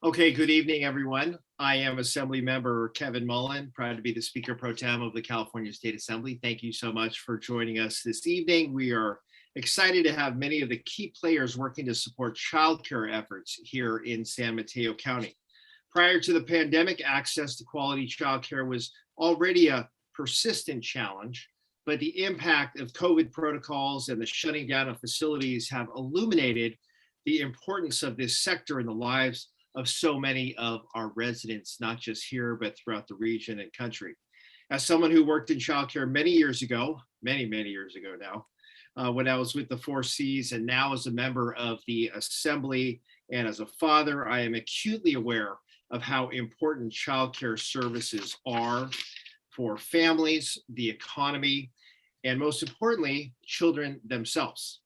Okay, good evening, everyone. I am Assemblymember Kevin Mullin, proud to be the Speaker Pro Tem of the California State Assembly. Thank you so much for joining us this evening. We are excited to have many of the key players working to support childcare efforts here in San Mateo County. Prior to the pandemic, access to quality childcare was already a persistent challenge, but the impact of COVID protocols and the shutting down of facilities have illuminated the importance of this sector in the lives of so many of our residents, not just here, but throughout the region and country. As someone who worked in childcare many years ago, many years ago now, when I was with the 4Cs, and now as a member of the Assembly and as a father, I am acutely aware of how important childcare services are for families, the economy, and most importantly, children themselves.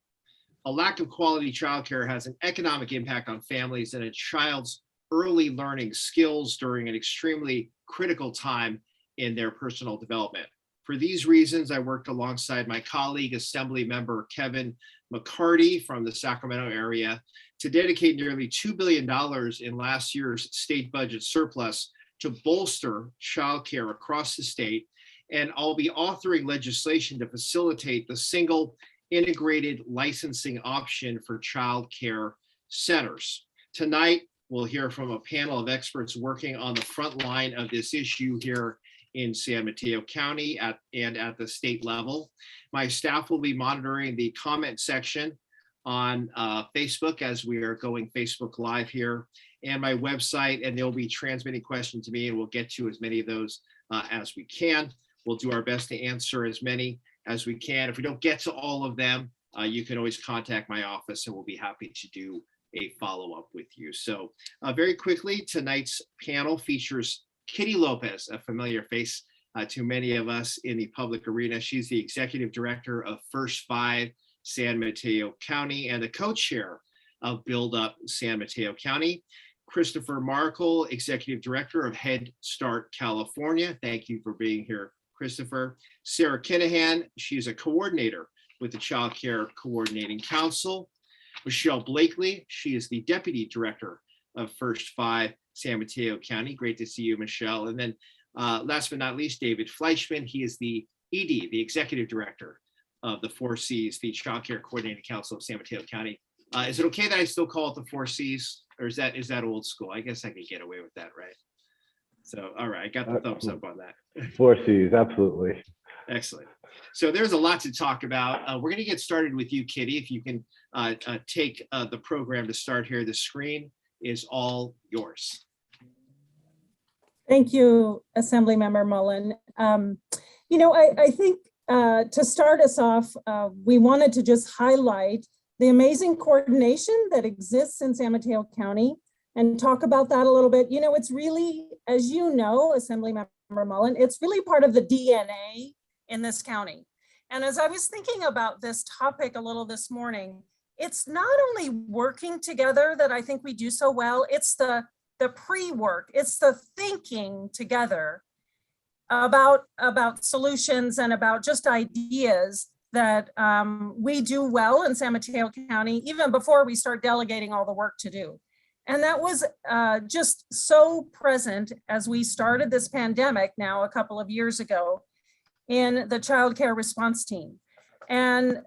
A lack of quality childcare has an economic impact on families and a child's early learning skills during an extremely critical time in their personal development. For these reasons, I worked alongside my colleague, Assemblymember Kevin McCarty from the Sacramento area, to dedicate nearly $2 billion in last year's state budget surplus to bolster childcare across the state. And I'll be authoring legislation to facilitate the single integrated licensing option for child care centers. Tonight, we'll hear from a panel of experts working on the front line of this issue here in San Mateo County and at the state level. My staff will be monitoring the comment section on Facebook as we are going Facebook Live here, and my website, and they'll be transmitting questions to me, and we'll get to as many of those as we can. We'll do our best to answer as many as we can. If we don't get to all of them, you can always contact my office and we'll be happy to do a follow-up with you. So very quickly, tonight's panel features Kitty Lopez, a familiar face to many of us in the public arena. She's the Executive Director of First Five San Mateo County and the co-chair of Build Up San Mateo County. Christopher Markle, Executive Director of Head Start California. Thank you for being here, Christopher. Sarah Kinnahan, she's a coordinator with the Child Care Coordinating Council. Michelle Blakely, she is the Deputy Director of First Five San Mateo County. Great to see you, Michelle. And then last but not least, David Fleishman, he is the ED, the Executive Director of the 4Cs, the Child Care Coordinating Council of San Mateo County. Is it okay that I still call it the 4Cs, or is that old school? I guess I could get away with that, right? So, all right, I got the thumbs up on that. 4Cs, absolutely. Excellent. So there's a lot to talk about. We're going to get started with you, Kitty. If you can take the program to start here. The screen is all yours. Thank you, Assemblymember Mullin. I think to start us off, we wanted to just highlight the amazing coordination that exists in San Mateo County and talk about that a little bit. You know, it's really, as you know, Assemblymember Mullin, it's really part of the DNA in this county. And as I was thinking about this topic a little this morning, it's not only working together that I think we do so well, it's the pre-work, it's the thinking together about solutions and about just ideas that we do well in San Mateo County, even before we start delegating all the work to do. And that was just so present as we started this pandemic now a couple of years ago in the child care response team. And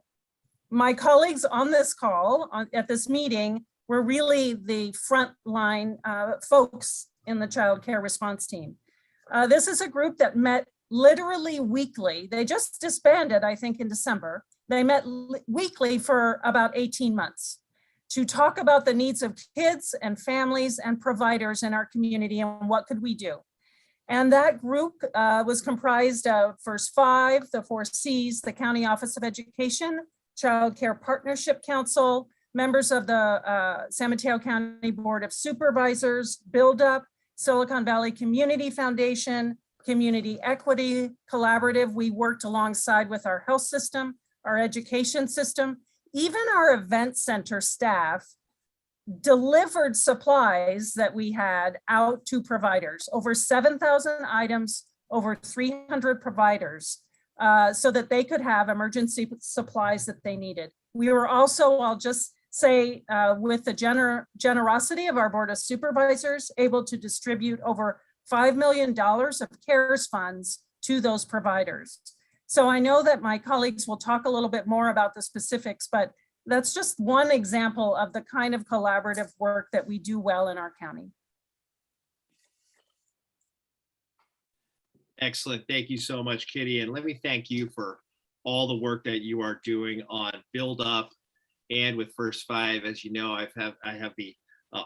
my colleagues on this call at this meeting were really the frontline folks in the child care response team. This is a group that met literally weekly. They just disbanded, I think, in December. They met weekly for about 18 months to talk about the needs of kids and families and providers in our community and what could we do. And that group was comprised of First Five, the 4Cs, the County Office of Education, Child Care Partnership Council, members of the San Mateo County Board of Supervisors, Build Up, Silicon Valley Community Foundation, Community Equity Collaborative. We worked alongside with our health system, our education system, even our event center staff delivered supplies that we had out to providers, over 7,000 items, over 300 providers, so that they could have emergency supplies that they needed. We were also, I'll just say with the generosity of our Board of Supervisors, able to distribute over $5 million of CARES funds to those providers. So I know that my colleagues will talk a little bit more about the specifics, but that's just one example of the kind of collaborative work that we do well in our county. Excellent. Thank you so much, Kitty. And let me thank you for all the work that you are doing on Build Up and with First Five. As you know, I have the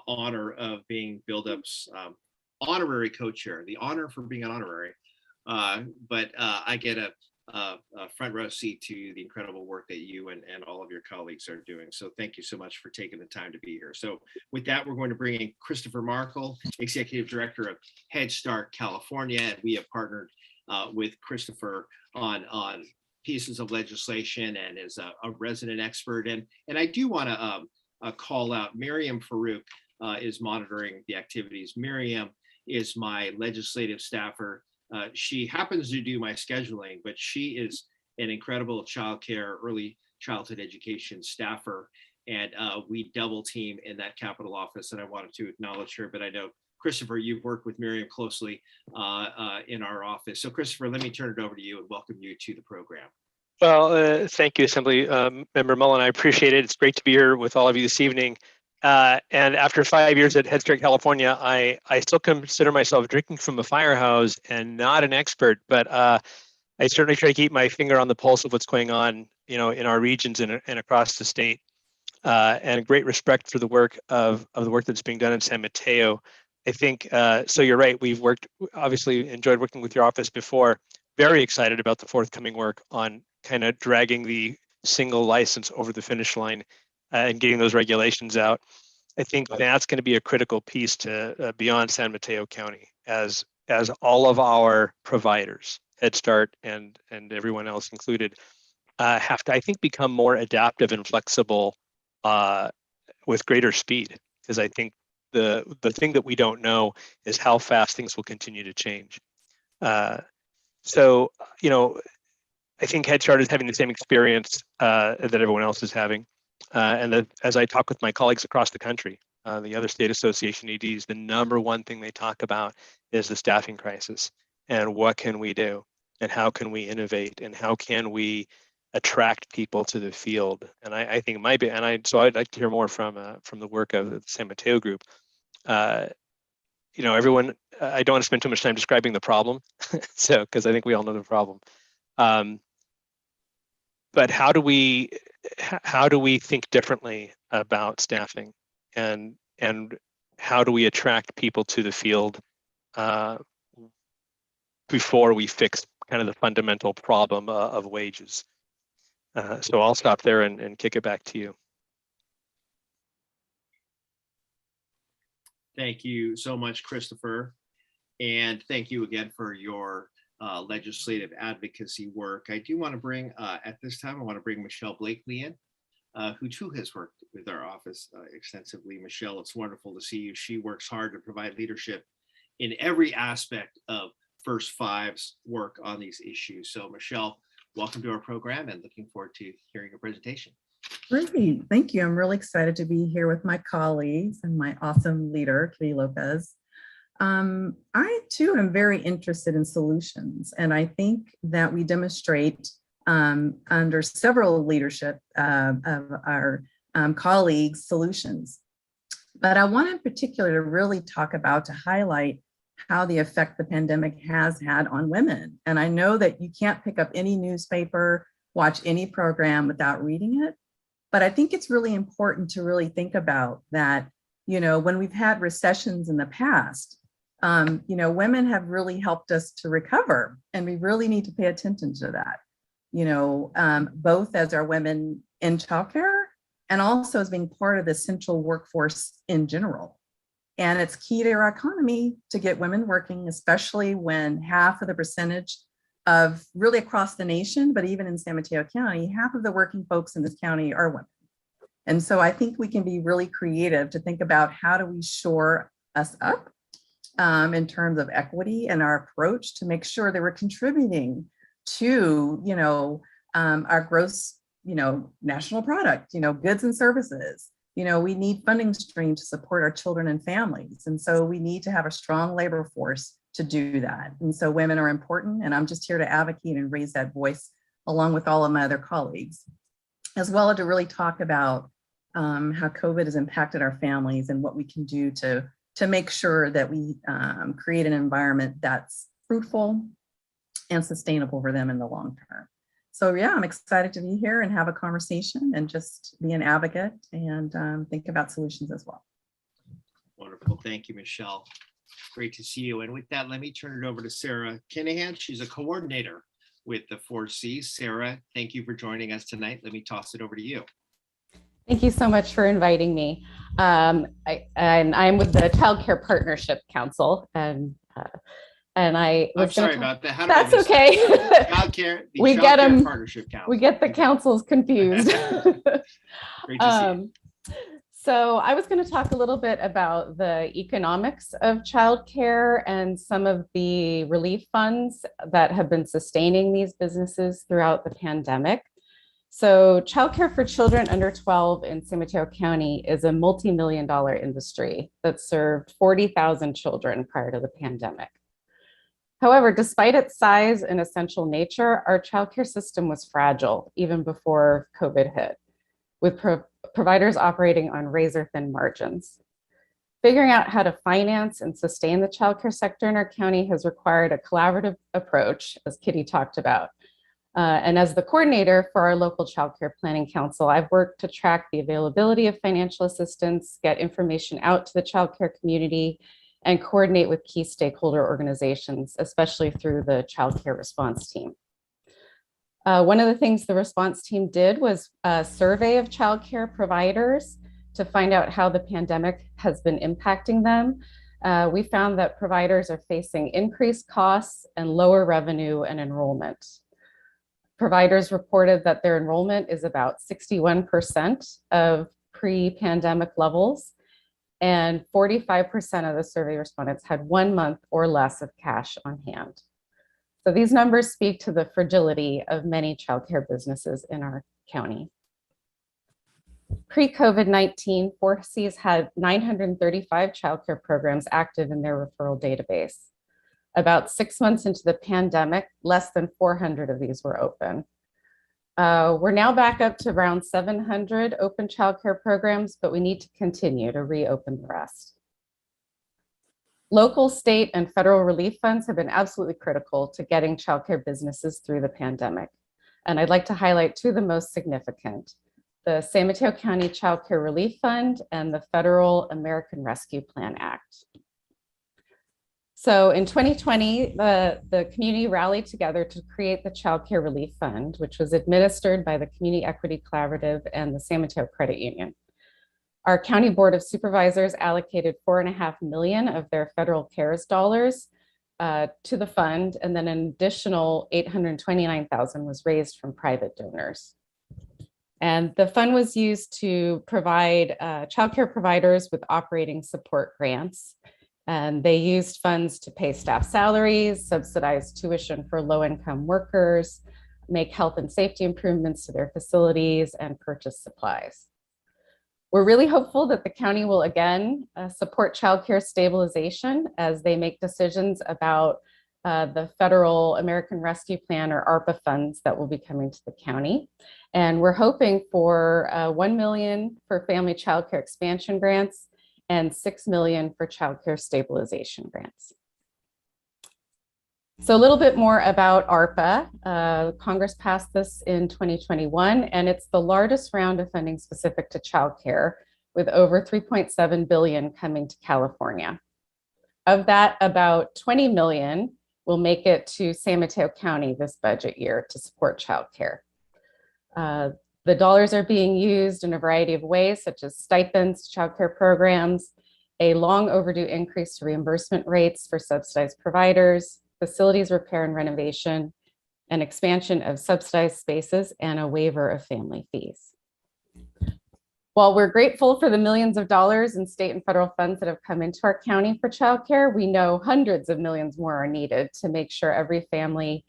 honor of being Build Up's honorary co-chair, the honor for being an honorary, but I get a front row seat to the incredible work that you and all of your colleagues are doing. So thank you so much for taking the time to be here. So with that, we're going to bring in Christopher Markle, Executive Director of Head Start California. And we have partnered with Christopher on pieces of legislation and is a resident expert. And I do want to call out Miriam Farouk is monitoring the activities. Miriam is my legislative staffer. She happens to do my scheduling, but she is an incredible childcare, early childhood education staffer. And we double team in that Capitol office. And I wanted to acknowledge her, but I know, Christopher, you've worked with Miriam closely in our office. So Christopher, let me turn it over to you and welcome you to the program. Well, thank you, Assembly Member Mullin. I appreciate it. It's great to be here with all of you this evening. And after 5 years at Head Start California, I still consider myself drinking from a fire hose and not an expert, but I certainly try to keep my finger on the pulse of what's going on, in our regions and across the state. And a great respect for the work of the work that's being done in San Mateo. I think so. You're right. We've obviously enjoyed working with your office before. Very excited about the forthcoming work on kind of dragging the single license over the finish line. And getting those regulations out. I think that's going to be a critical piece to beyond San Mateo County as all of our providers, Head Start and everyone else included, have to, I think, become more adaptive and flexible with greater speed. Because I think the thing that we don't know is how fast things will continue to change. So, I think Head Start is having the same experience that everyone else is having. And as I talk with my colleagues across the country, the other state association EDs, the number one thing they talk about is the staffing crisis and what can we do and how can we innovate and how can we attract people to the field. And I think it might be, so I'd like to hear more from the work of the San Mateo group. Everyone, I don't want to spend too much time describing the problem, because I think we all know the problem. But how do we think differently about staffing and how do we attract people to the field before we fix kind of the fundamental problem of wages? So I'll stop there and kick it back to you. Thank you so much, Christopher. And thank you again for your legislative advocacy work. I do want to bring, at this time, I want to bring Michelle Blakely in, who too has worked with our office extensively. Michelle, it's wonderful to see you. She works hard to provide leadership in every aspect of First Five's work on these issues. So Michelle, welcome to our program and looking forward to hearing your presentation. Great, thank you. I'm really excited to be here with my colleagues and my awesome leader, Kitty Lopez. I too am very interested in solutions, and I think that we demonstrate under several leadership of our colleagues' solutions. But I want in particular to really talk about, to highlight how the effect the pandemic has had on women. And I know that you can't pick up any newspaper, watch any program without reading it. But I think it's really important to really think about that, when we've had recessions in the past, women have really helped us to recover, and we really need to pay attention to that, both as our women in childcare and also as being part of the central workforce in general. And it's key to our economy to get women working, especially when half of the percentage of really across the nation, but even in San Mateo County, half of the working folks in this county are women. And so I think we can be really creative to think about how do we shore us up in terms of equity and our approach to make sure that we're contributing to, our gross, national product, goods and services, we need funding stream to support our children and families. And so we need to have a strong labor force to do that. And so women are important, and I'm just here to advocate and raise that voice along with all of my other colleagues, as well as to really talk about how COVID has impacted our families and what we can do to make sure that we create an environment that's fruitful and sustainable for them in the long term. So yeah, I'm excited to be here and have a conversation and just be an advocate and think about solutions as well. Wonderful. Thank you, Michelle. Great to see you. And with that, let me turn it over to Sarah Kinnahan. She's a coordinator with the 4Cs. Sarah, thank you for joining us tonight. Let me toss it over to you. Thank you so much for inviting me. I'm with the Child Care Partnership Council, and I'm sorry about that. How that's do I miss okay. that? Child Care, the We Child get Care them. Partnership Council. We get the councils confused. Great to see you. So I was going to talk a little bit about the economics of childcare and some of the relief funds that have been sustaining these businesses throughout the pandemic. So childcare for children under 12 in San Mateo County is a multi-million-dollar industry that served 40,000 children prior to the pandemic. However, despite its size and essential nature, our childcare system was fragile even before COVID hit, with providers operating on razor-thin margins. Figuring out how to finance and sustain the childcare sector in our county has required a collaborative approach, as Kitty talked about. And as the coordinator for our local Child Care Planning Council, I've worked to track the availability of financial assistance, get information out to the childcare community, and coordinate with key stakeholder organizations, especially through the Child Care Response Team. One of the things the response team did was a survey of childcare providers to find out how the pandemic has been impacting them. We found that providers are facing increased costs and lower revenue and enrollment. Providers reported that their enrollment is about 61% of pre-pandemic levels, and 45% of the survey respondents had 1 month or less of cash on hand. So these numbers speak to the fragility of many childcare businesses in our county. Pre-COVID-19, 4Cs had 935 childcare programs active in their referral database. About 6 months into the pandemic, less than 400 of these were open. We're now back up to around 700 open childcare programs, but we need to continue to reopen the rest. Local, state, and federal relief funds have been absolutely critical to getting childcare businesses through the pandemic. And I'd like to highlight two of the most significant: the San Mateo County Child Care Relief Fund and the Federal American Rescue Plan Act. So in 2020, the community rallied together to create the Child Care Relief Fund, which was administered by the Community Equity Collaborative and the San Mateo Credit Union. Our County Board of Supervisors allocated $4.5 million of their federal CARES dollars to the fund, and then an additional $829,000 was raised from private donors. And the fund was used to provide childcare providers with operating support grants. And they used funds to pay staff salaries, subsidize tuition for low-income workers, make health and safety improvements to their facilities, and purchase supplies. We're really hopeful that the county will again support childcare stabilization as they make decisions about the Federal American Rescue Plan, or ARPA, funds that will be coming to the county. And we're hoping for $1 million for family childcare expansion grants and $6 million for childcare stabilization grants. So a little bit more about ARPA. Congress passed this in 2021, and it's the largest round of funding specific to childcare, with over $3.7 billion coming to California. Of that, about $20 million will make it to San Mateo County this budget year to support childcare. The dollars are being used in a variety of ways, such as stipends, childcare programs, a long overdue increase to reimbursement rates for subsidized providers, facilities repair and renovation, an expansion of subsidized spaces, and a waiver of family fees. While we're grateful for the millions of dollars in state and federal funds that have come into our county for childcare, we know hundreds of millions more are needed to make sure every family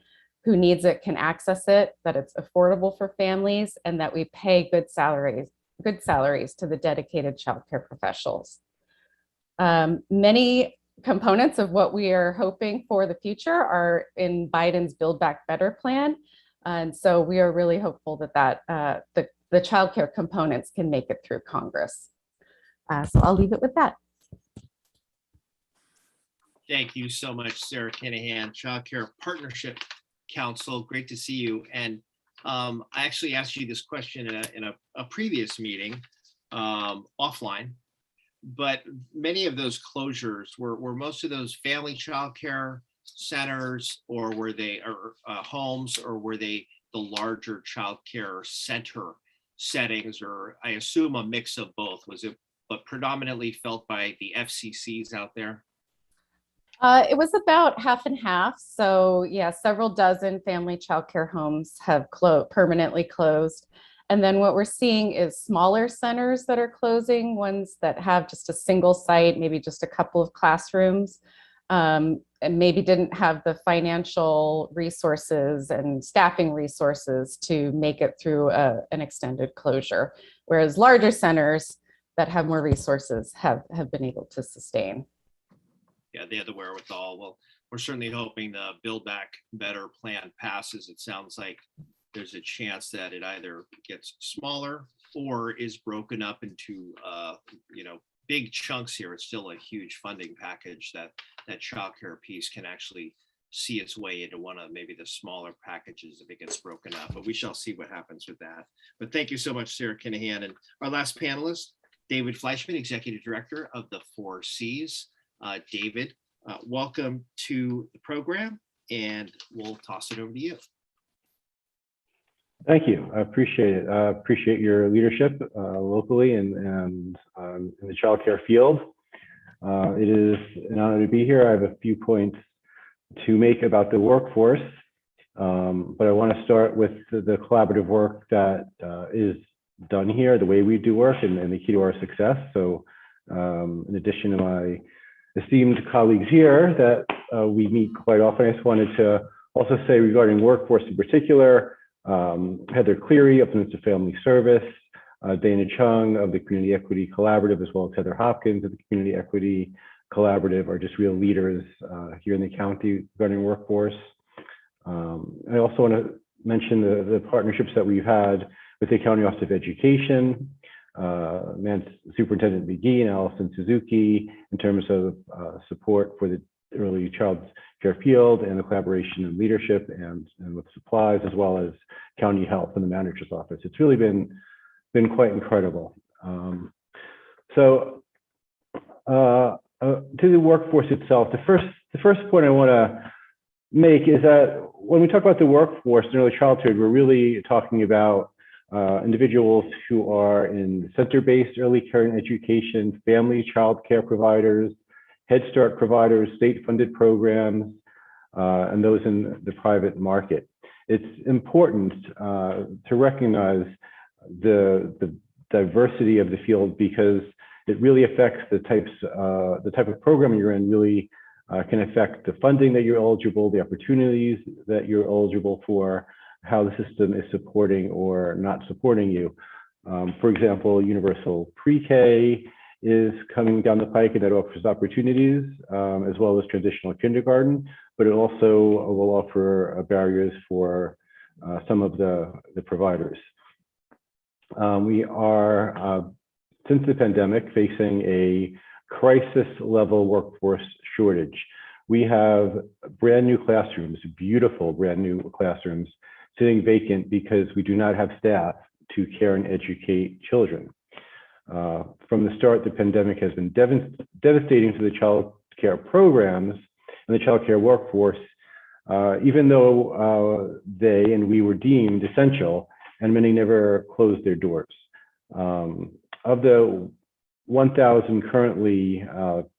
who needs it can access it, that it's affordable for families, and that we pay good salaries good salaries to the dedicated childcare professionals. Many components of what we are hoping for the future are in Biden's Build Back Better plan. And so we are really hopeful that the childcare components can make it through Congress. So I'll leave it with that. Thank you so much, Sarah Kinnahan, Child Care Partnership Council. Great to see you. And I actually asked you this question in a previous meeting offline, but many of those closures were most of those family childcare centers, or were they homes, or were they the larger childcare center settings, or I assume a mix of both? Was it but predominantly felt by the FCCs out there? It was about half and half. So yeah, several dozen family childcare homes have permanently closed. And then what we're seeing is smaller centers that are closing, ones that have just a single site, maybe just a couple of classrooms, and maybe didn't have the financial resources and staffing resources to make it through an extended closure. Whereas larger centers that have more resources have been able to sustain. Yeah, they had the wherewithal. Well, we're certainly hoping the Build Back Better plan passes. It sounds like there's a chance that it either gets smaller or is broken up into, big chunks here. It's still a huge funding package that child care piece can actually see its way into one of maybe the smaller packages if it gets broken up. But we shall see what happens with that. But thank you so much, Sarah Kinnahan. And our last panelist, David Fleishman, Executive Director of the 4Cs. David, welcome to the program, and we'll toss it over to you. Thank you. I appreciate it. I appreciate your leadership locally and in the childcare field. It is an honor to be here. I have a few points to make about the workforce, but I want to start with the collaborative work that is done here, the way we do work, and the key to our success. So in addition to my esteemed colleagues here that we meet quite often, I just wanted to also say regarding workforce in particular, Heather Cleary of the Minister of Family Service, Dana Chung of the Community Equity Collaborative, as well as Heather Hopkins of the Community Equity Collaborative are just real leaders here in the county regarding workforce. I also want to mention the partnerships that we've had with the County Office of Education, Superintendent McGee and Allison Suzuki in terms of support for the early child care field and the collaboration and leadership and with supplies, as well as county health and the manager's office. It's really been quite incredible. To the workforce itself, the first point I want to make is that when we talk about the workforce in early childhood, we're really talking about individuals who are in center-based early care and education, family child care providers, Head Start providers, state-funded programs, and those in the private market. It's important to recognize the diversity of the field because it really affects the type of program you're in. Really can affect the funding that you're eligible, the opportunities that you're eligible for, how the system is supporting or not supporting you. For example, universal pre-K is coming down the pike, and that offers opportunities, as well as transitional kindergarten, but it also will offer barriers for some of the providers. We are, since the pandemic, facing a crisis level workforce shortage. We have brand new classrooms, beautiful brand new classrooms, sitting vacant because we do not have staff to care and educate children. From the start, the pandemic has been devastating to the child care programs and the child care workforce, even though they and we were deemed essential, and many never closed their doors. Of the 1,000 currently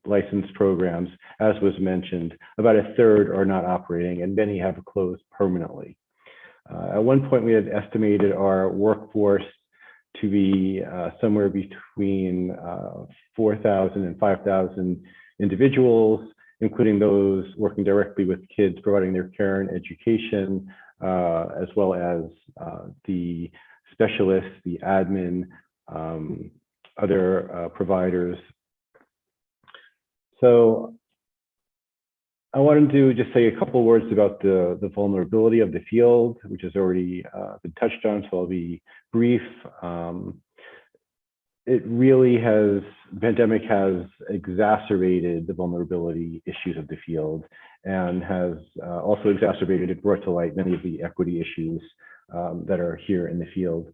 licensed programs, as was mentioned, about a third are not operating, and many have closed permanently. At one point, we had estimated our workforce to be somewhere between 4,000 and 5,000 individuals, including those working directly with kids, providing their care and education, as well as the specialists, the admin, other providers. So I wanted to just say a couple words about the vulnerability of the field, which has already been touched on, so I'll be brief. It really has, the pandemic has exacerbated the vulnerability issues of the field and has also exacerbated and brought to light many of the equity issues that are here in the field.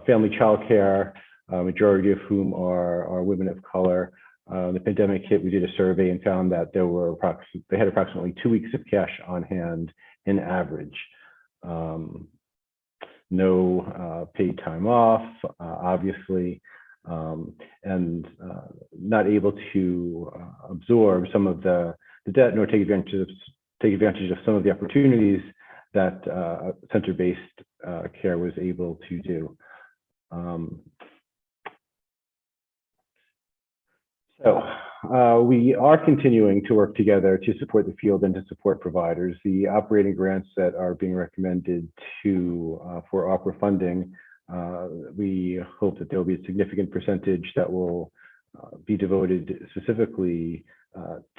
Family childcare, majority of whom are women of color. The pandemic hit, we did a survey and found that they had approximately 2 weeks of cash on hand in average. No paid time off, obviously, and not able to absorb some of the debt nor take advantage of some of the opportunities that center-based care was able to do. So we are continuing to work together to support the field and to support providers. The operating grants that are being recommended for opera funding, we hope that there will be a significant percentage that will be devoted specifically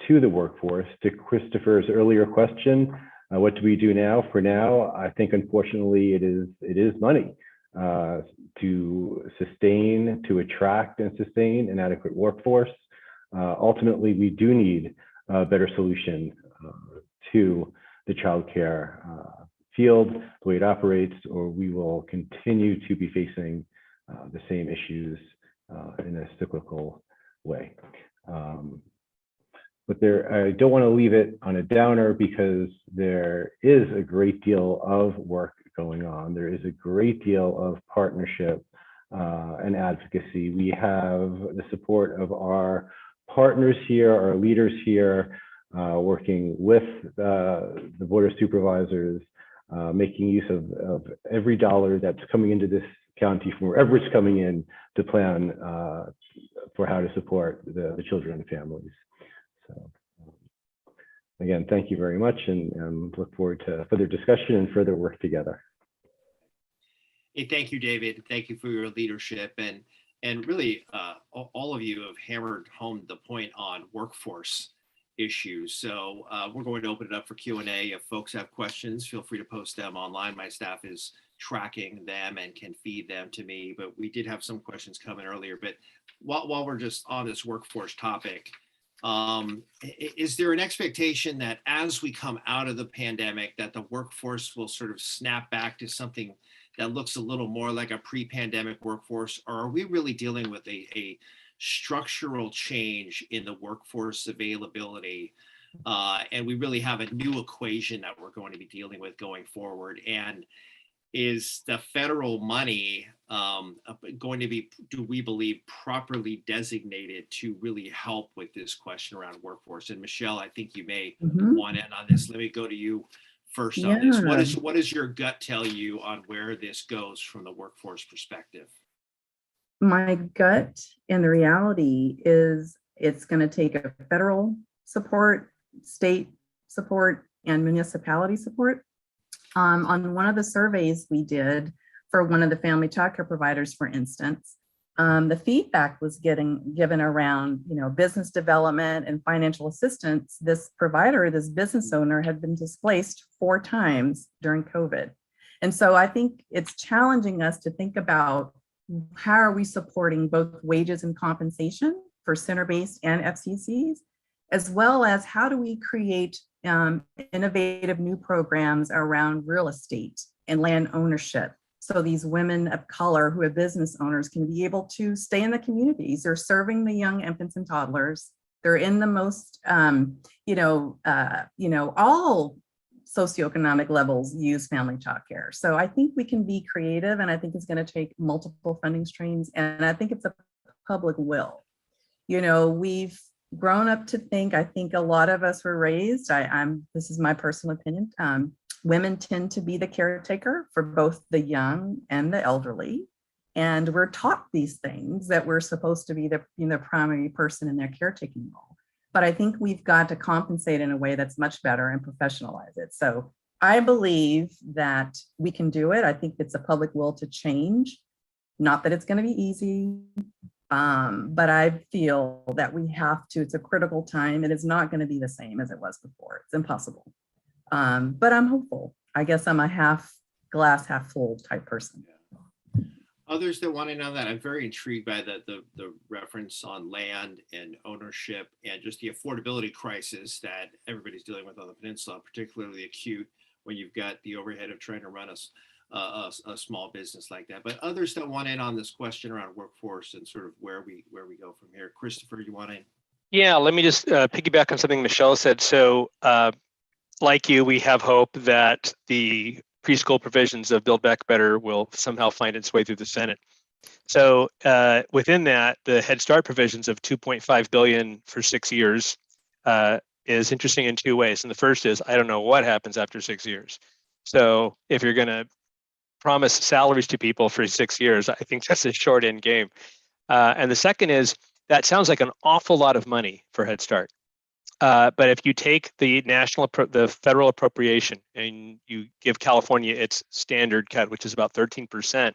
to the workforce. To Christopher's earlier question, what do we do now? For now, I think unfortunately it is money to sustain, to attract and sustain an adequate workforce. Ultimately, we do need a better solution to the childcare field, the way it operates, or we will continue to be facing the same issues in a cyclical way. But I don't want to leave it on a downer, because there is a great deal of work going on. There is a great deal of partnership and advocacy. We have the support of our partners here, our leaders here, working with the Board of Supervisors, making use of every dollar that's coming into this county from wherever it's coming in to plan for how to support the children and families. So again, thank you very much, and look forward to further discussion and further work together. Hey, thank you, David. Thank you for your leadership. And really, all of you have hammered home the point on workforce issues. So we're going to open it up for Q&A. If folks have questions, feel free to post them online. My staff is tracking them and can feed them to me. But we did have some questions come in earlier. But while we're just on this workforce topic, is there an expectation that as we come out of the pandemic, that the workforce will sort of snap back to something that looks a little more like a pre-pandemic workforce? Or are we really dealing with a structural change in the workforce availability? And we really have a new equation that we're going to be dealing with going forward. And is the federal money going to be, do we believe, properly designated to really help with this question around workforce? And Michelle, I think you may want in on this. Let me go to you first on this. What does your gut tell you on where this goes from the workforce perspective? My gut and the reality is it's going to take a federal support, state support, and municipality support. On one of the surveys we did for one of the family childcare providers, for instance, the feedback was given around, business development and financial assistance. This provider, this business owner, had been displaced 4 times during COVID. And so I think it's challenging us to think about how are we supporting both wages and compensation for center-based and FCCs, as well as how do we create innovative new programs around real estate and land ownership, so these women of color who are business owners can be able to stay in the communities. They're serving the young infants and toddlers. They're in the most, all socioeconomic levels use family childcare. So I think we can be creative, and I think it's going to take multiple funding streams, and I think it's a public will. We've grown up to think, I think a lot of us were raised, this is my personal opinion, women tend to be the caretaker for both the young and the elderly. And we're taught these things, that we're supposed to be the primary person in their caretaking role. But I think we've got to compensate in a way that's much better and professionalize it. So I believe that we can do it. I think it's a public will to change. Not that it's going to be easy, but I feel that we have to, it's a critical time. It is not going to be the same as it was before. It's impossible. But I'm hopeful. I guess I'm a half glass, half full type person. Others that want to know that, I'm very intrigued by the reference on land and ownership and just the affordability crisis that everybody's dealing with on the peninsula, particularly acute when you've got the overhead of trying to run a small business like that. But others that want in on this question around workforce and sort of where we go from here. Christopher, you want in? Yeah, let me just piggyback on something Michelle said. So like you, we have hope that the preschool provisions of Build Back Better will somehow find its way through the Senate. So within that, the Head Start provisions of $2.5 billion for 6 years is interesting in two ways. And the first is, I don't know what happens after 6 years. So if you're going to promise salaries to people for 6 years, I think that's a short end game. And the second is, that sounds like an awful lot of money for Head Start. But if you take the the federal appropriation and you give California its standard cut, which is about 13%,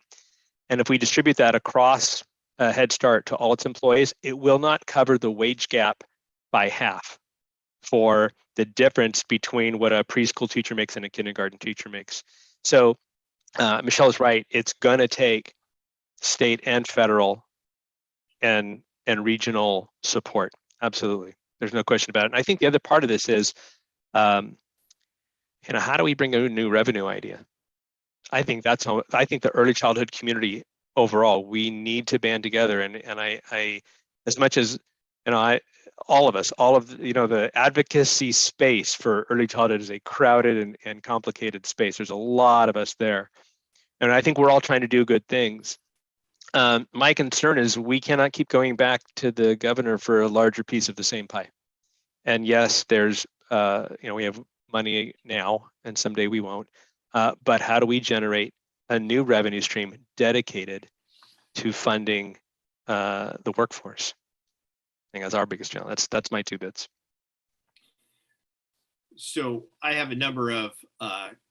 and if we distribute that across Head Start to all its employees, it will not cover the wage gap by half for the difference between what a preschool teacher makes and a kindergarten teacher makes. So Michelle is right. It's going to take state and federal and regional support. Absolutely. There's no question about it. And I think the other part of this is, how do we bring a new revenue idea? I think the early childhood community overall, we need to band together. And I as much as, all of the advocacy space for early childhood is a crowded and complicated space. There's a lot of us there. And I think we're all trying to do good things. My concern is we cannot keep going back to the governor for a larger piece of the same pie. And yes, there's, we have money now and someday we won't. But how do we generate a new revenue stream dedicated to funding the workforce? I think that's our biggest challenge. That's my 2 bits. So I have a number of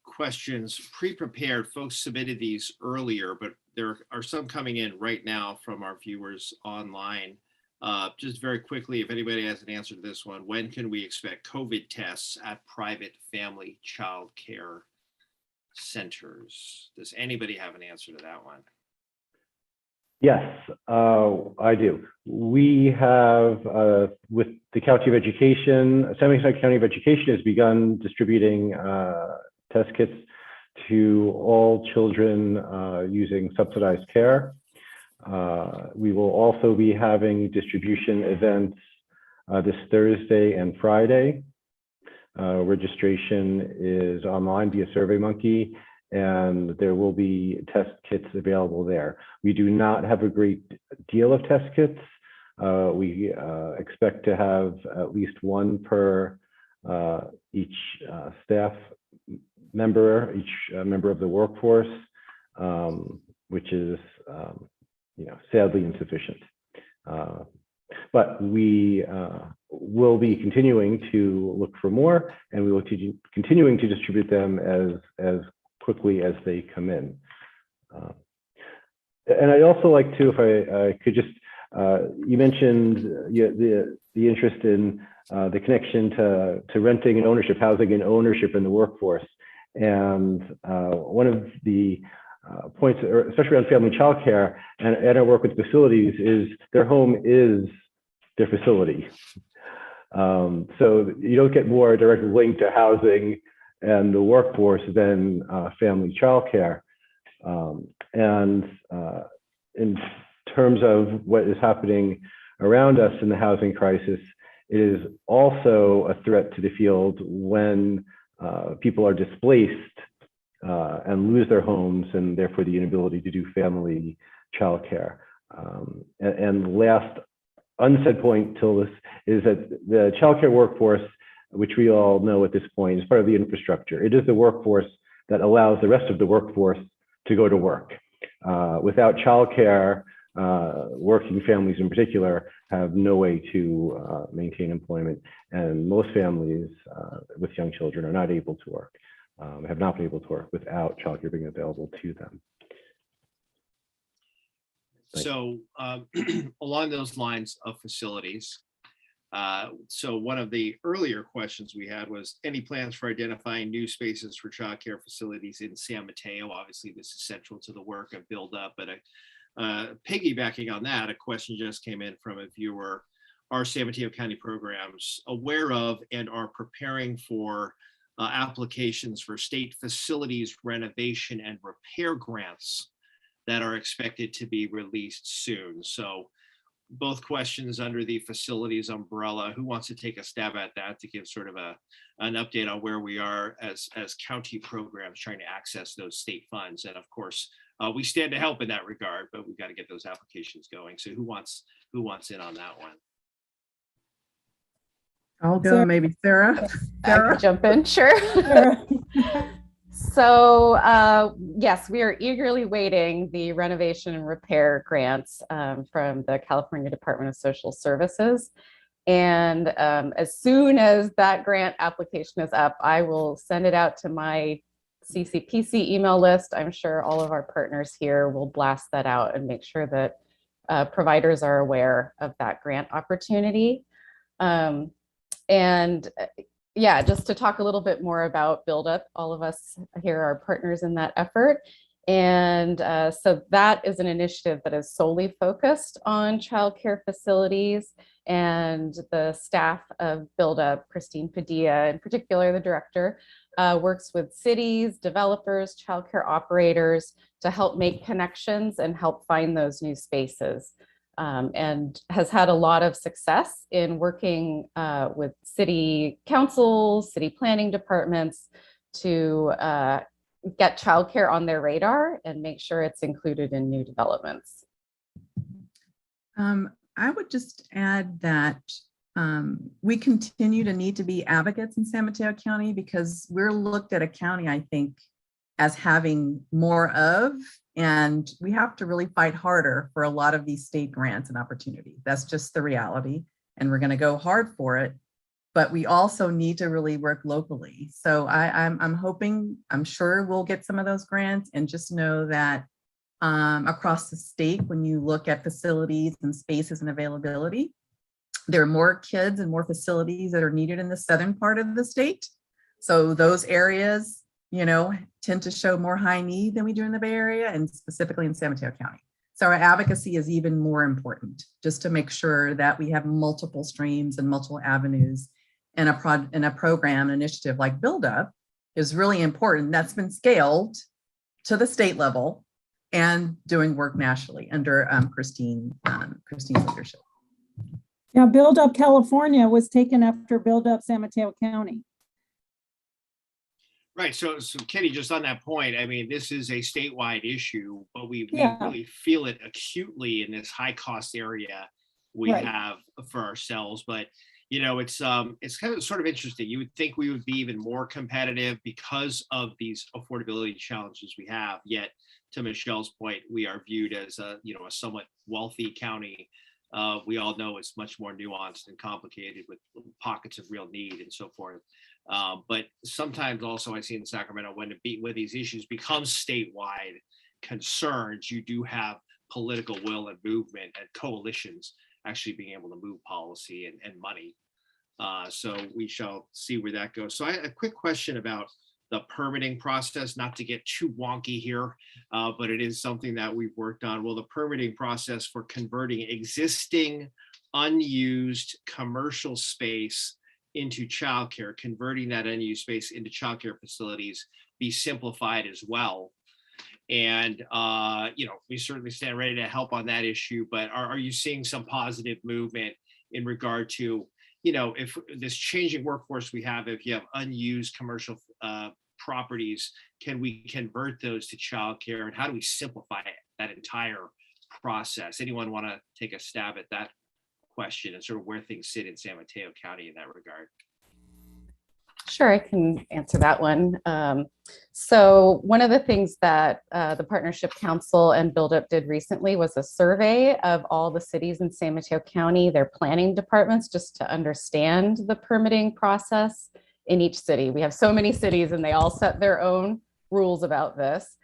questions pre-prepared. Folks submitted these earlier, but there are some coming in right now from our viewers online. Just very quickly, if anybody has an answer to this one, when can we expect COVID tests at private family child care centers? Does anybody have an answer to that one? Yes, I do. We have, with the County of Education, San Mateo County of Education has begun distributing test kits to all children using subsidized care. We will also be having distribution events this Thursday and Friday. Registration is online via SurveyMonkey, and there will be test kits available there. We do not have a great deal of test kits. We expect to have at least one per each staff member, each member of the workforce, which is sadly insufficient. But we will be continuing to look for more, and we will be continuing to distribute them as quickly as they come in. And I'd also like to, if I could just, you mentioned the interest in the connection to renting and ownership, housing and ownership in the workforce. And one of the points, especially around family childcare and our work with facilities, is their home is their facility. So you don't get more direct link to housing and the workforce than family childcare. And in terms of what is happening around us in the housing crisis, it is also a threat to the field when people are displaced and lose their homes, and therefore the inability to do family childcare. And last unsaid point till this is that the childcare workforce, which we all know at this point, is part of the infrastructure. It is the workforce that allows the rest of the workforce to go to work. Without childcare, working families in particular have no way to maintain employment, and most families with young children are not able to work, have not been able to work without childcare being available to them. So along those lines of facilities, so one of the earlier questions we had was any plans for identifying new spaces for childcare facilities in San Mateo? Obviously, this is central to the work of Build Up, but piggybacking on that, a question just came in from a viewer. Are San Mateo County programs aware of and are preparing for applications for state facilities renovation and repair grants that are expected to be released soon? So both questions under the facilities umbrella. Who wants to take a stab at that to give sort of an update on where we are as county programs trying to access those state funds? And of course, we stand to help in that regard, but we've got to get those applications going. So who wants in on that one? I'll go, Sarah. maybe Sarah. I can jump in, sure. Sarah. So yes, we are eagerly waiting the renovation and repair grants from the California Department of Social Services. And as soon as that grant application is up, I will send it out to my CCPC email list. I'm sure all of our partners here will blast that out and make sure that providers are aware of that grant opportunity. And yeah, just to talk a little bit more about Build Up, all of us here are partners in that effort. And so that is an initiative that is solely focused on childcare facilities, and the staff of Build Up, Christine Padilla in particular, the director, works with cities, developers, childcare operators to help make connections and help find those new spaces. And has had a lot of success in working with city councils, city planning departments to get childcare on their radar and make sure it's included in new developments. I would just add that we continue to need to be advocates in San Mateo County, because we're looked at a county, I think, as having more of, and we have to really fight harder for a lot of these state grants and opportunities. That's just the reality, and we're going to go hard for it, but we also need to really work locally. So I'm hoping, I'm sure we'll get some of those grants, and just know that across the state, when you look at facilities and spaces and availability, there are more kids and more facilities that are needed in the southern part of the state. So those areas, you know, tend to show more high need than we do in the Bay Area, and specifically in San Mateo County. So our advocacy is even more important, just to make sure that we have multiple streams and multiple avenues, and a program initiative like Build Up is really important. That's been scaled to the state level and doing work nationally under Christine's leadership. Yeah, Build Up California was taken after Build Up San Mateo County. Right. So Kitty, just on that point, I mean, this is a statewide issue, but we really feel it acutely in this high cost area we have for ourselves. But, you know, it's kind of sort of interesting. You would think we would be even more competitive because of these affordability challenges we have. Yet, to Michelle's point, we are viewed as a somewhat wealthy county. We all know it's much more nuanced and complicated with pockets of real need and so forth. But sometimes also I see in Sacramento, when these issues become statewide concerns, you do have political will and movement and coalitions actually being able to move policy and money. So we shall see where that goes. So a quick question about the permitting process, not to get too wonky here, but it is something that we've worked on. Well, the permitting process for converting existing unused commercial space into childcare, converting that unused space into childcare facilities, be simplified as well. And we certainly stand ready to help on that issue. But are you seeing some positive movement in regard to, if this changing workforce we have, if you have unused commercial properties, can we convert those to childcare, and how do we simplify that entire process? Anyone want to take a stab at that question and sort of where things sit in San Mateo County in that regard? Sure, I can answer that one. So one of the things that the Partnership Council and Build Up did recently was a survey of all the cities in San Mateo County, their planning departments, just to understand the permitting process in each city. We have so many cities and they all set their own rules about this.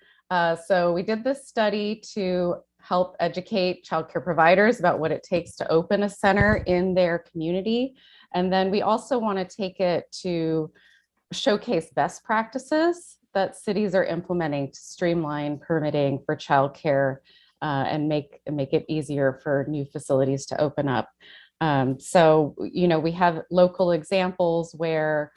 So we did this study to help educate childcare providers about what it takes to open a center in their community. And then we also want to take it to showcase best practices that cities are implementing to streamline permitting for childcare and make it easier for new facilities to open up. So, you know, we have local examples where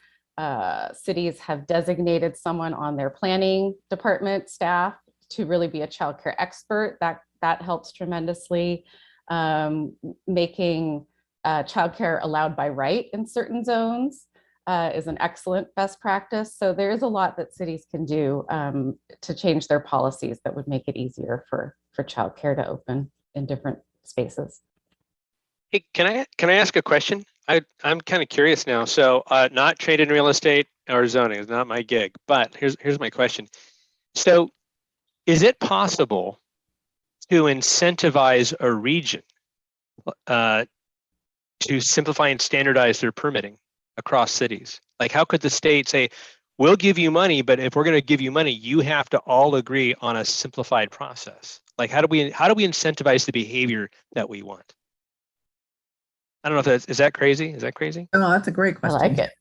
cities have designated someone on their planning department staff to really be a childcare expert. That helps tremendously. Making childcare allowed by right in certain zones is an excellent best practice. So there is a lot that cities can do to change their policies that would make it easier for childcare to open in different spaces. Hey, can I ask a question? I'm kind of curious now. So not trained in real estate or zoning is not my gig, but here's my question. So is it possible to incentivize a region to simplify and standardize their permitting across cities? Like, how could the state say, we'll give you money, but if we're going to give you money, you have to all agree on a simplified process? Like, how do we incentivize the behavior that we want? I don't know if is that crazy? Is that crazy? Oh, that's a great question. I like it.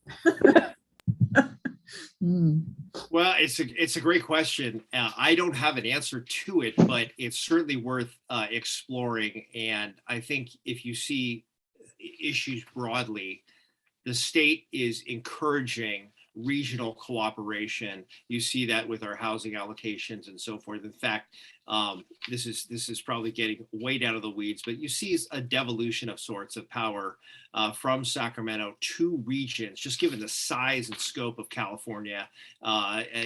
Well, it's a great question. I don't have an answer to it, but it's certainly worth exploring. And I think if you see issues broadly, the state is encouraging regional cooperation. You see that with our housing allocations and so forth. In fact, this is probably getting way down to the weeds, but you see a devolution of sorts of power from Sacramento to regions, just given the size and scope of California.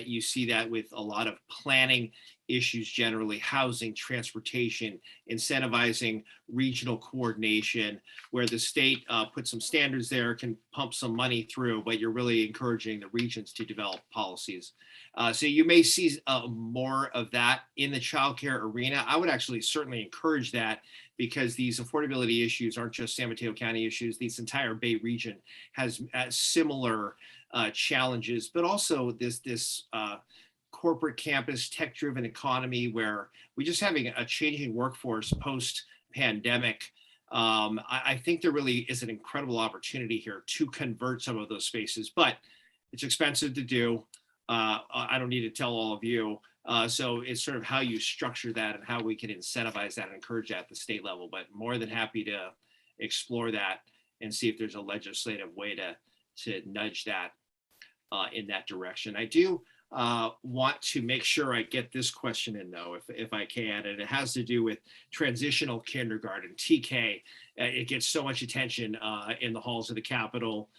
You see that with a lot of planning issues generally, housing, transportation, incentivizing regional coordination, where the state puts some standards there, can pump some money through, but you're really encouraging the regions to develop policies. So you may see more of that in the childcare arena. I would actually certainly encourage that, because these affordability issues aren't just San Mateo County issues. This entire Bay region has similar challenges, but also this corporate campus, tech-driven economy where we're just having a changing workforce post-pandemic. I think there really is an incredible opportunity here to convert some of those spaces, but it's expensive to do. I don't need to tell all of you. So it's sort of how you structure that and how we can incentivize that and encourage that at the state level, but more than happy to explore that and see if there's a legislative way to nudge that in that direction. I do want to make sure I get this question in though, if I can, and it has to do with transitional kindergarten, TK. It gets so much attention in the halls of the Capitol.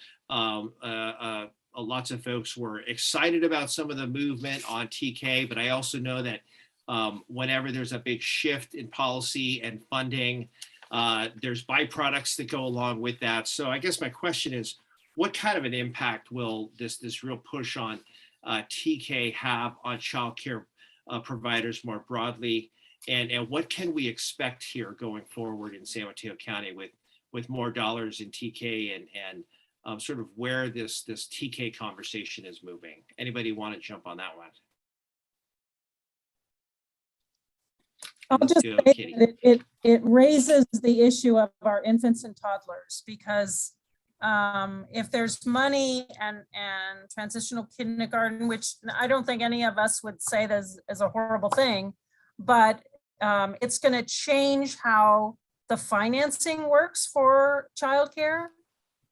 Lots of folks were excited about some of the movement on TK, but I also know that whenever there's a big shift in policy and funding, there's byproducts that go along with that. So I guess my question is, what kind of an impact will this real push on TK have on childcare providers more broadly? And what can we expect here going forward in San Mateo County with more dollars in TK and sort of where this TK conversation is moving? Anybody want to jump on that one? I'll just say that it raises the issue of our infants and toddlers, because if there's money and transitional kindergarten, which I don't think any of us would say that is a horrible thing, but it's going to change how the financing works for childcare,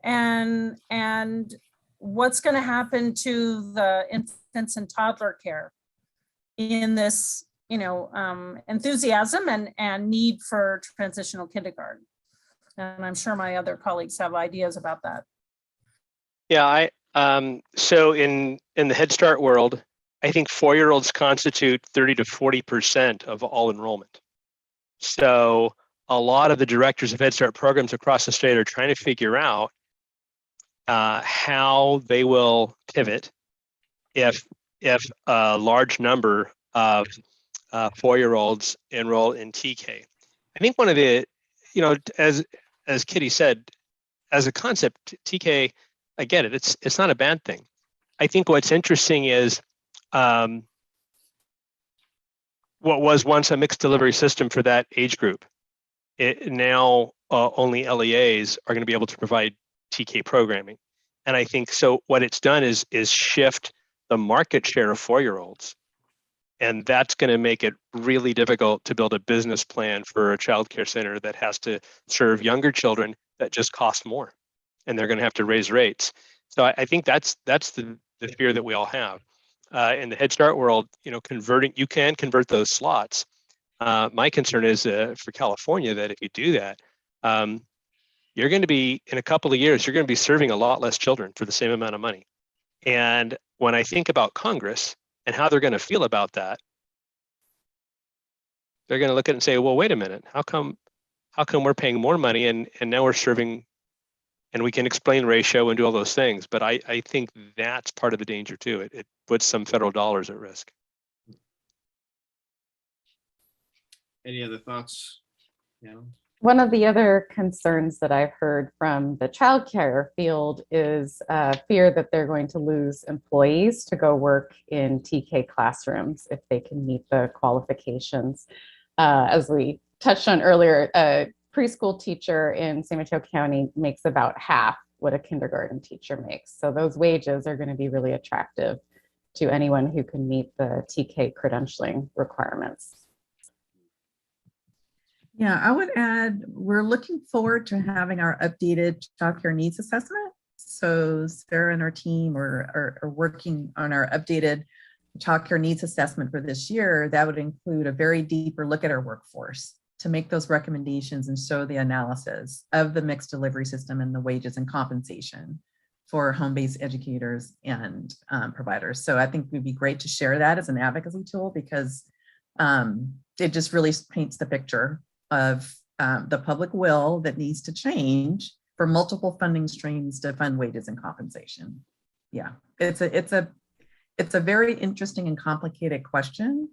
and what's going to happen to the infants and toddler care in this, enthusiasm and need for transitional kindergarten. And I'm sure my other colleagues have ideas about that. Yeah, so in the Head Start world, I think 4-year-olds constitute 30 to 40% of all enrollment. So a lot of the directors of Head Start programs across the state are trying to figure out how they will pivot if a large number of 4-year-olds enroll in TK. I think one of the, as Kitty said, as a concept, TK, I get it. It's not a bad thing. I think what's interesting is what was once a mixed delivery system for that age group, it now only LEAs are going to be able to provide TK programming. And I think so what it's done is shift the market share of 4-year-olds. And that's going to make it really difficult to build a business plan for a childcare center that has to serve younger children that just cost more. And they're going to have to raise rates. So I think that's the fear that we all have. In the Head Start world, you can convert those slots. My concern is for California that if you do that, you're going to be, in a couple of years, you're going to be serving a lot less children for the same amount of money. And when I think about Congress and how they're going to feel about that, they're going to look at it and say, well, wait a minute, how come we're paying more money and now we're serving, and we can explain ratio and do all those things. But I think that's part of the danger too. It puts some federal dollars at risk. Any other thoughts? Yeah. One of the other concerns that I've heard from the childcare field is fear that they're going to lose employees to go work in TK classrooms if they can meet the qualifications. As we touched on earlier, a preschool teacher in San Mateo County makes about half what a kindergarten teacher makes. So those wages are going to be really attractive to anyone who can meet the TK credentialing requirements. Yeah, I would add, we're looking forward to having our updated childcare needs assessment. So Sarah and our team are working on our updated childcare needs assessment for this year. That would include a very deeper look at our workforce to make those recommendations and show the analysis of the mixed delivery system and the wages and compensation for home-based educators and providers. So I think it would be great to share that as an advocacy tool, because it just really paints the picture of the public will that needs to change for multiple funding streams to fund wages and compensation. Yeah, it's a very interesting and complicated question,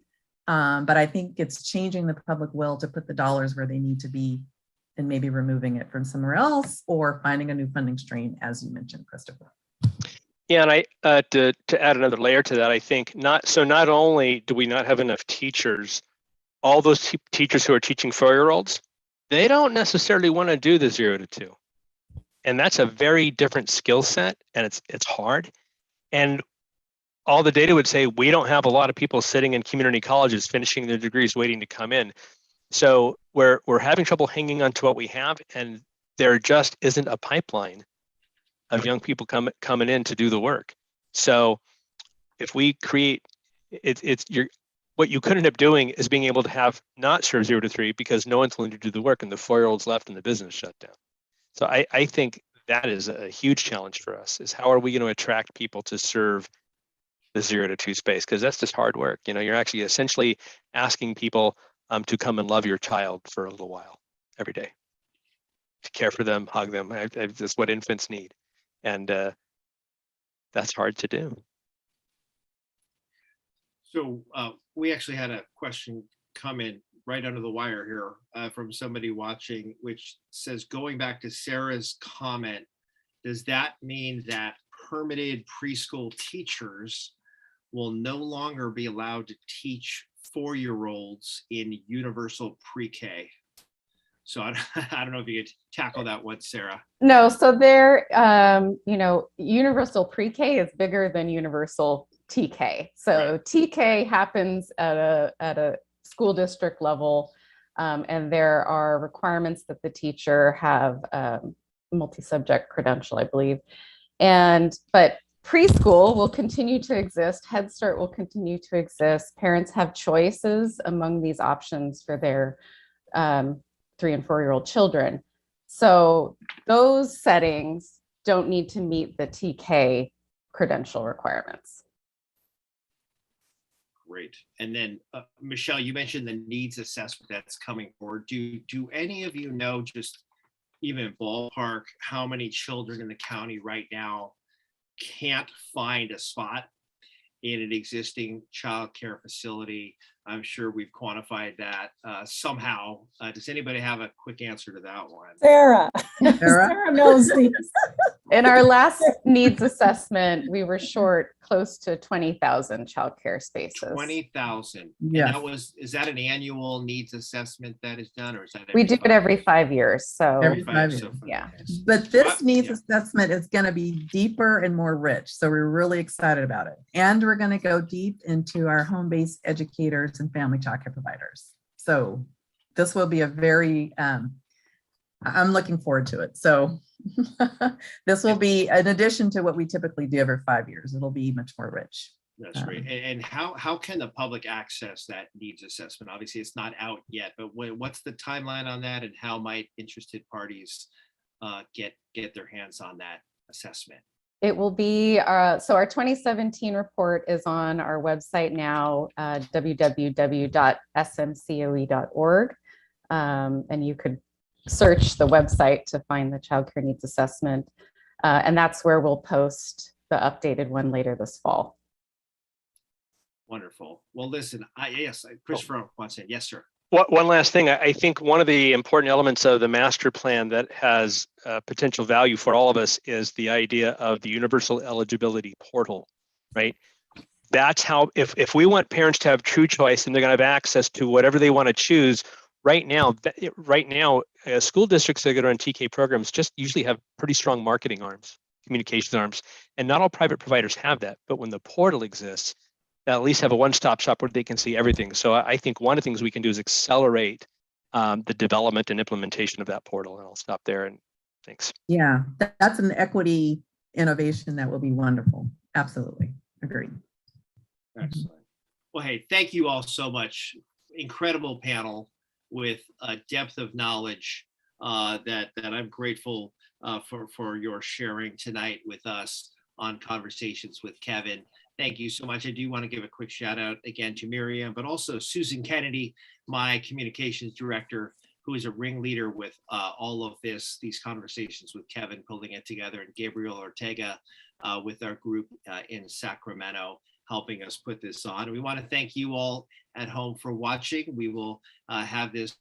but I think it's changing the public will to put the dollars where they need to be, and maybe removing it from somewhere else or finding a new funding stream, as you mentioned, Christopher. Yeah, and I to add another layer to that, I think not only do we not have enough teachers, all those teachers who are teaching 4-year-olds, they don't necessarily want to do the 0 to 2. And that's a very different skill set, and it's hard. And all the data would say we don't have a lot of people sitting in community colleges finishing their degrees waiting to come in. So we're having trouble hanging on to what we have, and there just isn't a pipeline of young people coming in to do the work. So if we create, what you could end up doing is being able to have not serve 0 to 3 because no one's willing to do the work and the 4-year-olds left and the business shut down. So I think that is a huge challenge for us, is how are we going to attract people to serve the 0 to 2 space? Because that's just hard work. You're actually essentially asking people to come and love your child for a little while every day, to care for them, hug them. That's what infants need. And that's hard to do. So we actually had a question come in right under the wire here from somebody watching, which says, going back to Sarah's comment, does that mean that permitted preschool teachers will no longer be allowed to teach 4-year-olds in universal pre-K? So I don't know if you could tackle that one, Sarah. No, so there, universal pre-K is bigger than universal TK. So right. TK happens at a school district level, and there are requirements that the teacher have multi-subject credential, I believe. But preschool will continue to exist. Head Start will continue to exist. Parents have choices among these options for their 3 and 4-year-old children. So those settings don't need to meet the TK credential requirements. Great. And then Michelle, you mentioned the needs assessment that's coming forward. Do any of you know, just even ballpark, how many children in the county right now can't find a spot in an existing child care facility? I'm sure we've quantified that somehow. Does anybody have a quick answer to that one? Sarah. Sarah knows these. In our last needs assessment, we were short close to 20,000 childcare spaces. 20,000. Yes. And is that an annual needs assessment that is done, or is that? We do it every 5 years. So Every 5 years. yeah. But this needs Yeah. assessment is going to be deeper and more rich. So we're really excited about it. And we're going to go deep into our home-based educators and family childcare providers. So this will be a very, I'm looking forward to it. So this will be in addition to what we typically do every 5 years. It'll be much more rich. That's great. And how can the public access that needs assessment? Obviously, it's not out yet, but what's the timeline on that, and how might interested parties get their hands on that assessment? It will be, so our 2017 report is on our website now, www.smcoe.org. And you could search the website to find the Child Care Needs Assessment. And that's where we'll post the updated one later this fall. Wonderful. Well, listen, Christopher wants to say, yes, sir. One last thing, I think one of the important elements of the master plan that has potential value for all of us is the idea of the universal eligibility portal, right? That's how, if we want parents to have true choice and they're going to have access to whatever they want to choose, right now, school districts that are on TK programs just usually have pretty strong marketing arms, communications arms, and not all private providers have that. But when the portal exists, at least have a one-stop shop where they can see everything. So I think one of the things we can do is accelerate the development and implementation of that portal. And I'll stop there, and thanks. Yeah, that's an equity innovation that will be wonderful. Absolutely. Agreed. Excellent. Well, hey, thank you all so much. Incredible panel with a depth of knowledge that I'm grateful for your sharing tonight with us on Conversations with Kevin. Thank you so much. I do want to give a quick shout out again to Miriam, but also Susan Kennedy, my communications director, who is a ringleader with all of these conversations with Kevin, pulling it together, and Gabriel Ortega with our group in Sacramento, helping us put this on. We want to thank you all at home for watching. We will have this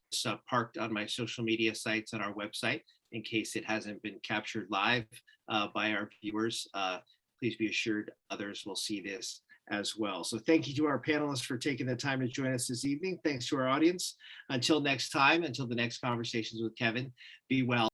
parked on my social media sites on our website in case it hasn't been captured live by our viewers. Please be assured others will see this as well. So thank you to our panelists for taking the time to join us this evening. Thanks to our audience. Until next time, until the next Conversations with Kevin, be well.